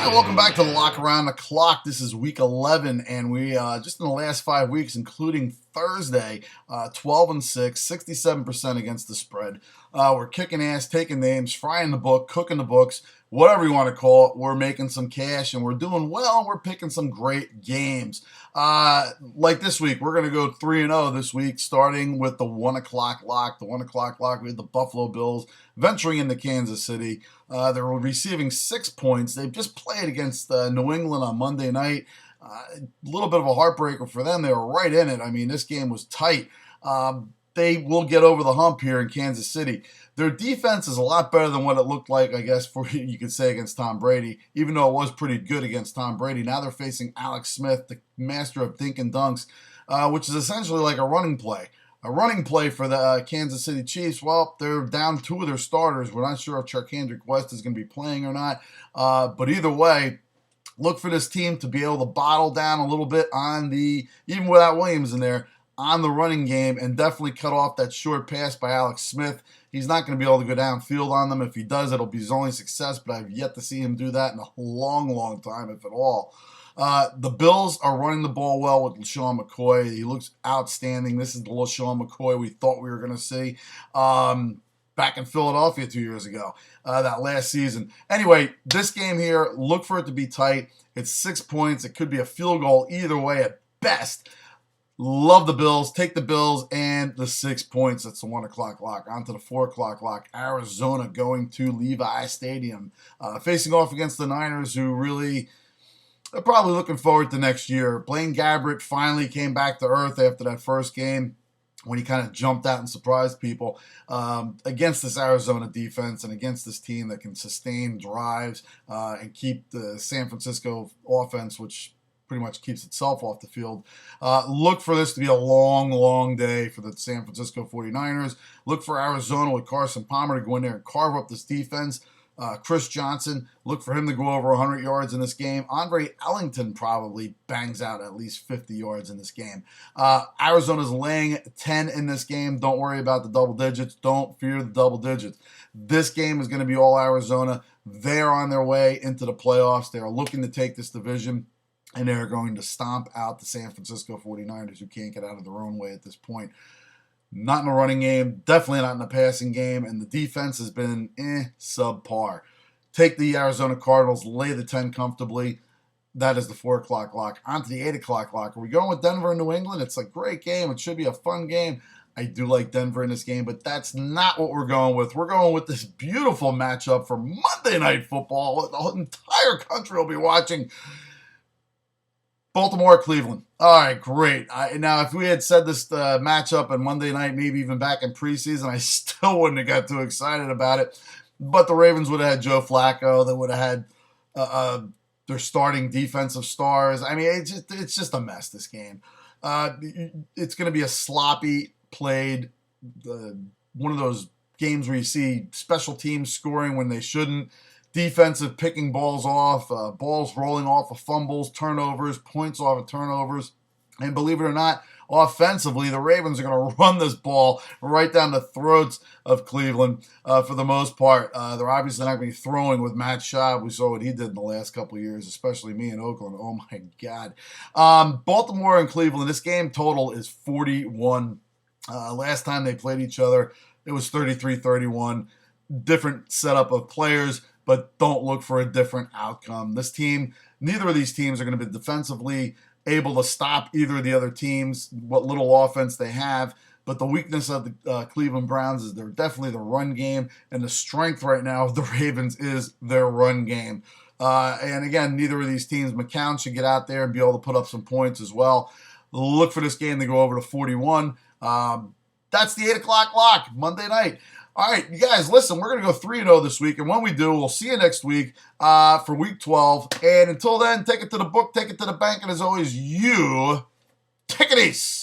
Hi, welcome back to the Lock Around the Clock. This is week 11, and we just in the last 5 weeks, including Thursday, 12 and 6, 67% against the spread. We're kicking ass, taking names, frying the book, cooking the books, whatever you want to call it. We're making some cash, and we're doing well. And we're picking some great games. Like this week, we're going to go 3-0 this week, starting with the 1 o'clock lock. The 1 o'clock lock, we had the Buffalo Bills venturing into Kansas City. They're receiving 6 points. They've just played against New England on Monday night. A little bit of a heartbreaker for them. They were right in it. I mean, this game was tight. They will get over the hump here in Kansas City. Their defense is a lot better than what it looked like, I guess, for you could say, against Tom Brady, even though it was pretty good against Tom Brady. Now they're facing Alex Smith, the master of dink and dunks, which is essentially like a running play. A running play for the Kansas City Chiefs. Well, they're down 2 of their starters. We're not sure if Charcandrick West is going to be playing or not. But either way, look for this team to be able to bottle down a little bit on even without Williams in there, on the running game, and definitely cut off that short pass by Alex Smith. He's not going to be able to go downfield on them. If he does, it'll be his only success, but I've yet to see him do that in a long, long time, if at all. The Bills are running the ball well with LeSean McCoy. He looks outstanding. This is the LeSean McCoy we thought we were going to see back in Philadelphia 2 years ago, that last season. Anyway, this game here, look for it to be tight. It's 6 points. It could be a field goal either way at best. Love the Bills. Take the Bills and the 6 points. That's the 1 o'clock lock. On to the 4 o'clock lock. Arizona going to Levi Stadium, facing off against the Niners, who really are probably looking forward to next year. Blaine Gabbert finally came back to earth after that first game when he kind of jumped out and surprised people against this Arizona defense and against this team that can sustain drives and keep the San Francisco offense, which pretty much keeps itself off the field. Look for this to be a long, long day for the San Francisco 49ers. Look for Arizona with Carson Palmer to go in there and carve up this defense. Chris Johnson, look for him to go over 100 yards in this game. Andre Ellington probably bangs out at least 50 yards in this game. Arizona's laying 10 in this game. Don't worry about the double digits. Don't fear the double digits. This game is going to be all Arizona. They're on their way into the playoffs. They are looking to take this division, and they're going to stomp out the San Francisco 49ers, who can't get out of their own way at this point. Not in the running game, definitely not in the passing game, and the defense has been subpar. Take the Arizona Cardinals, lay the 10 comfortably. That is the 4 o'clock lock. On to the 8 o'clock lock. Are we going with Denver and New England? It's a great game. It should be a fun game. I do like Denver in this game, but that's not what we're going with. We're going with this beautiful matchup for Monday Night Football. The entire country will be watching. Baltimore, Cleveland. All right, great. Now, if we had said this matchup on Monday night, maybe even back in preseason, I still wouldn't have got too excited about it. But the Ravens would have had Joe Flacco. They would have had their starting defensive stars. I mean, it's just a mess, this game. It's going to be a sloppy played, one of those games where you see special teams scoring when they shouldn't. Defensive picking balls off, balls rolling off of fumbles, turnovers, points off of turnovers. And believe it or not, offensively, the Ravens are going to run this ball right down the throats of Cleveland for the most part. They're obviously not going to be throwing with Matt Schaub. We saw what he did in the last couple of years, especially me in Oakland. Oh, my God. Baltimore and Cleveland, this game total is 41. Last time they played each other, it was 33-31. Different setup of players, but don't look for a different outcome. This team, neither of these teams are going to be defensively able to stop either of the other teams, what little offense they have. But the weakness of the Cleveland Browns is they're definitely the run game, and the strength right now of the Ravens is their run game. And again, neither of these teams, McCown should get out there and be able to put up some points as well. Look for this game to go over to 41. That's the 8 o'clock lock, Monday night. All right, you guys, listen, we're going to go 3-0 this week, and when we do, we'll see you next week for Week 12. And until then, take it to the book, take it to the bank, and as always, you take it easy.